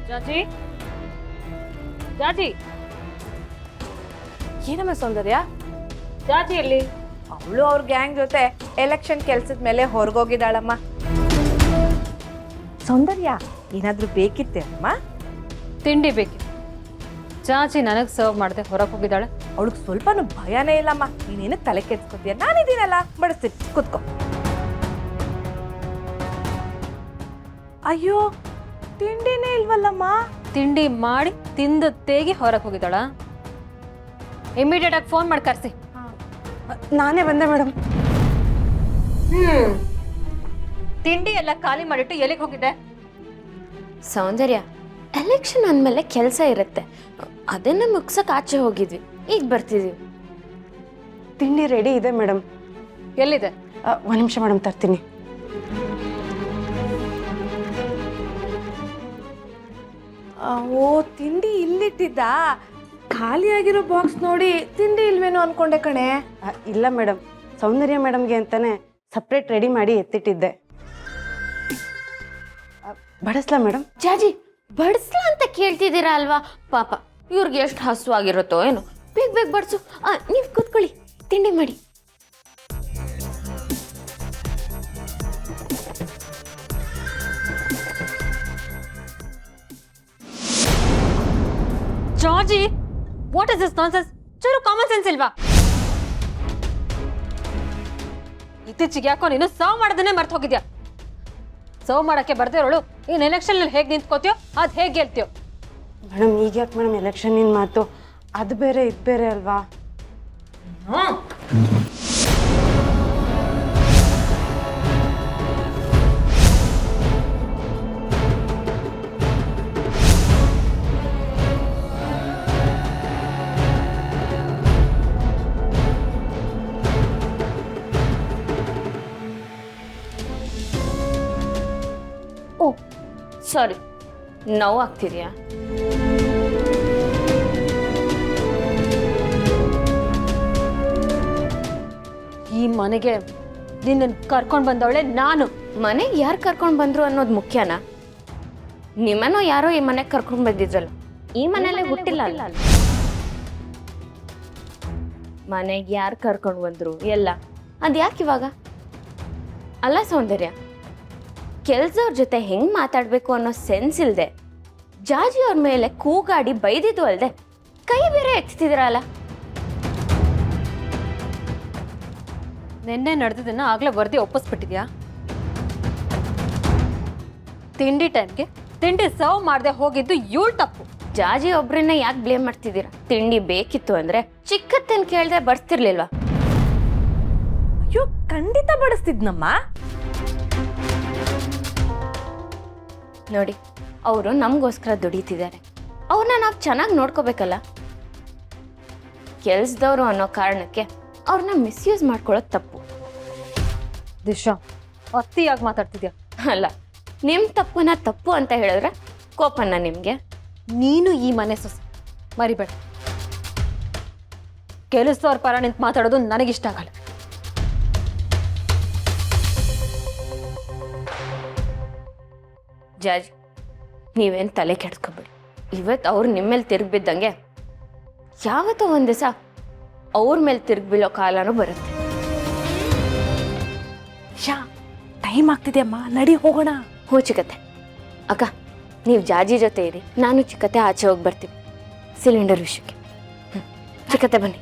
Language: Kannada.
ಜಾಜಿ ಜಾಜಿ ಏನಮ್ಮ ಸೌಂದರ್ಯ? ಜಾಜಿ ಎಲ್ಲಿ? ಅವಳು ಅವ್ರ ಗ್ಯಾಂಗ್ ಜೊತೆ ಎಲೆಕ್ಷನ್ ಕೆಲ್ಸದ ಮೇಲೆ ಹೊರಗೋಗಿದ್ದಾಳಮ್ಮ. ಸೌಂದರ್ಯ ಏನಾದ್ರೂ ಬೇಕಿತ್ತೆ ಅಮ್ಮ? ತಿಂಡಿ ಬೇಕಿತ್ತು. ಜಾಜಿ ನನಗೆ ಸರ್ವ್ ಮಾಡದೆ ಹೊರಗೆ ಹೋಗಿದ್ದಾಳೆ. ಅವಳಿಗೆ ಸ್ವಲ್ಪನೂ ಭಯನೇ ಇಲ್ಲಮ್ಮ. ನೀನೇನು ತಲೆ ಕೆಡ್ಸ್ಕೊತೀಯ? ನಾನಿದ್ದೀನಲ್ಲ, ಬಡಿಸ್ತೀನಿ, ಕೂತ್ಕೋ. ಅಯ್ಯೋ, ತಿಂಡಿನೇ ಇಲ್ವಲ್ಲಮ್ಮ. ತಿಂಡಿ ಮಾಡಿ ತಿಂದು ತೇಗಿ ಹೊರಗೆ ಹೋಗಿದ್ದಾಳ. ಇಮಿಡಿಯೇಟ್ ಆಗಿ ಫೋನ್ ಮಾಡಿ ಕರ್ಸಿ. ನಾನೇ ಬಂದೆ ಮೇಡಮ್. ತಿಂಡಿ ಎಲ್ಲ ಖಾಲಿ ಮಾಡಿಟ್ಟು ಎಲ್ಲಿಗೆ ಹೋಗಿದೆ? ಸೌಂದರ್ಯ, ಎಲೆಕ್ಷನ್ ಅಂದಮೇಲೆ ಕೆಲಸ ಇರುತ್ತೆ, ಅದನ್ನ ಮುಗ್ಸಕ್ ಆಚೆ ಹೋಗಿದ್ವಿ, ಈಗ ಬರ್ತಿದೀವಿ. ತಿಂಡಿ ರೆಡಿ ಇದೆ ಮೇಡಮ್. ಎಲ್ಲಿದೆ? ಒಂದು ನಿಮಿಷ ಮೇಡಮ್, ತರ್ತೀನಿ. ಓ, ತಿಂಡಿ ಇಲ್ಲಿಟ್ಟಿದ್ದ. ಖಾಲಿಯಾಗಿರೋ ಬಾಕ್ಸ್ ನೋಡಿ ತಿಂಡಿ ಇಲ್ವೇನೋ ಅನ್ಕೊಂಡೆ ಕಣೆ. ಇಲ್ಲ ಮೇಡಮ್, ಸೌಂದರ್ಯ ಮೇಡಮ್ಗೆ ಅಂತಾನೆ ಸಪ್ರೇಟ್ ರೆಡಿ ಮಾಡಿ ಎತ್ತಿಟ್ಟಿದ್ದೆ. ಬಡಿಸ್ಲಾ ಮೇಡಮ್? ಜಾಜಿ, ಬಡಿಸ್ಲಾ ಅಂತ ಕೇಳ್ತಿದ್ದೀರಾ ಅಲ್ವಾ? ಪಾಪ ಇವ್ರಿಗೆ ಎಷ್ಟು ಹಸುವಾಗಿರುತ್ತೋ ಏನೋ. ಬೇಗ ಬೇಗ ಬಡಿಸು. ನೀವು ಕೂತ್ಕೊಳ್ಳಿ, ತಿಂಡಿ ಮಾಡಿ. ಜಾರ್ಜಿ, ವಾಟ್ ಇಸ್ ದಿಸ್ ನಾನ್ಸೆನ್ಸ್? ಚೂರು ಕಾಮನ್ ಸೆನ್ಸ್ ಇಲ್ವಾ? ಇತ್ತೀಚೆಗೆ ಯಾಕೋ ನೀನು ಸರ್ವ್ ಮಾಡೋದನ್ನೇ ಮರ್ತು ಹೋಗಿದ್ಯಾ. ಸರ್ವ್ ಮಾಡಕ್ಕೆ ಬರ್ದೇ ಇರೋಳು ಇನ್ ಎಲೆಕ್ಷನ್ ಅಲ್ಲಿ ಹೇಗೆ ನಿಂತ್ಕೋತೀಯೋ ಅದ್ ಹೇಗೆ ಗೆಲ್ತೀಯೋ? ಮೇಡಮ್, ಈಗ ಯಾಕೆ ಮೇಡಮ್ ಎಲೆಕ್ಷನ್ನಿನ ಮಾತು? ಅದು ಬೇರೆ ಇದು ಬೇರೆ ಅಲ್ವಾ? ಓ ಸಾರಿ, ನೋವು ಆಗ್ತಿದ್ಯಾ? ಈ ಮನೆಗೆ ನಿನ್ನ ಕರ್ಕೊಂಡು ಬಂದವಳೆ ನಾನು. ಮನೆಗೆ ಯಾರು ಕರ್ಕೊಂಡು ಬಂದ್ರು ಅನ್ನೋದು ಮುಖ್ಯನಾ? ನಿಮ್ಮನ್ನೋ ಯಾರೋ ಈ ಮನೆಗೆ ಕರ್ಕೊಂಡು ಬಂದಿದ್ರಲ್ಲ, ಈ ಮನೆಯಲ್ಲೇ ಹುಟ್ಟಿಲ್ಲ ಅಲ್ಲ. ಮನೆಗೆ ಯಾರು ಕರ್ಕೊಂಡು ಬಂದ್ರು ಎಲ್ಲ ಅದು ಯಾಕೆ ಇವಾಗ? ಅಲ್ಲ ಸೌಂದರ್ಯ, ಕೆಲ್ಸವ್ರ ಜೊತೆ ಹೆಂಗ್ ಮಾತಾಡ್ಬೇಕು ಅನ್ನೋ ಸೆನ್ಸ್ ಇಲ್ದೆ ಜಾಜಿ ಅವ್ರ ಮೇಲೆ ಕೂಗಾಡಿ ಬೈದಿದ್ದು ಅಲ್ದೆ ಕೈ ಬೇರೆ ಎತ್ತಿದ್ರಲ್ಲ. ನಿನ್ನೆ ನಡೆದಿದ್ದನ್ನ ಆಗ್ಲೇ ವರದಿ ಒಪ್ಪಿಸ್ಬಿಟ್ಟಿದ್ಯಾ? ತಿಂಡಿ ಟೈಮ್ಗೆ ತಿಂಡಿ ಸರ್ವ್ ಮಾಡದೆ ಹೋಗಿದ್ದು ಇವಳು ತಪ್ಪು. ಜಾಜಿ ಒಬ್ರನ್ನ ಯಾಕೆ ಬ್ಲೇಮ್ ಮಾಡ್ತಿದ್ದೀರಾ? ತಿಂಡಿ ಬೇಕಿತ್ತು ಅಂದ್ರೆ ಚಿಕ್ಕತ್ತನ್ ಕೇಳ್ದೆ ಬರ್ತಿರ್ಲಿಲ್ವಾ? ಅಯ್ಯೋ, ಖಂಡಿತ ಬಡಿಸ್ತಿದ್ನಮ್ಮ. ನೋಡಿ, ಅವರು ನಮಗೋಸ್ಕರ ದುಡಿತಿದ್ದಾರೆ, ಅವ್ರನ್ನ ನಾವು ಚೆನ್ನಾಗಿ ನೋಡ್ಕೋಬೇಕಲ್ಲ. ಕೆಲ್ಸದವ್ರು ಅನ್ನೋ ಕಾರಣಕ್ಕೆ ಅವ್ರನ್ನ ಮಿಸ್ಯೂಸ್ ಮಾಡ್ಕೊಳ್ಳೋದು ತಪ್ಪು. ದಿಶಾ, ಅತಿಯಾಗಿ ಮಾತಾಡ್ತಿದ್ಯಾ. ಅಲ್ಲ, ನಿಮ್ಮ ತಪ್ಪನ್ನ ತಪ್ಪು ಅಂತ ಹೇಳಿದ್ರೆ ಕೋಪನ್ನ ನಿಮಗೆ? ನೀನು ಈ ಮನೆ ಸೊಸೆ, ಮರಿಬೇಡ. ಕೆಲಸದವ್ರ ಪರ ನಿಂತು ಮಾತಾಡೋದು ನನಗಿಷ್ಟ ಆಗಲ್ಲ. ಜಾಜ್, ನೀವೇನು ತಲೆ ಕೆಡ್ಸ್ಕೊಬೇಡಿ. ಇವತ್ತು ಅವ್ರು ನಿಮ್ಮ ಮೇಲೆ ತಿರುಗಿಬಿದ್ದಂಗೆ ಯಾವತ್ತೋ ಒಂದು ದಿವಸ ಅವ್ರ ಮೇಲೆ ತಿರುಗಿ ಬೀಳೋ ಕಾಲನೂ ಬರುತ್ತೆ. ಶಾ, ಟೈಮ್ ಆಗ್ತಿದೆಯಮ್ಮ, ನಡಿ ಹೋಗೋಣ. ಹ್ಞೂ ಚಿಕ್ಕತ್ತೆ. ಅಕ್ಕ, ನೀವು ಜಾಜಿ ಜೊತೆ ಇರಿ, ನಾನು ಚಿಕ್ಕತ್ತೆ ಆಚೆ ಹೋಗಿ ಬರ್ತೀವಿ ಸಿಲಿಂಡರ್ ವಿಷಯಕ್ಕೆ. ಚಿಕ್ಕತ್ತೆ ಬನ್ನಿ.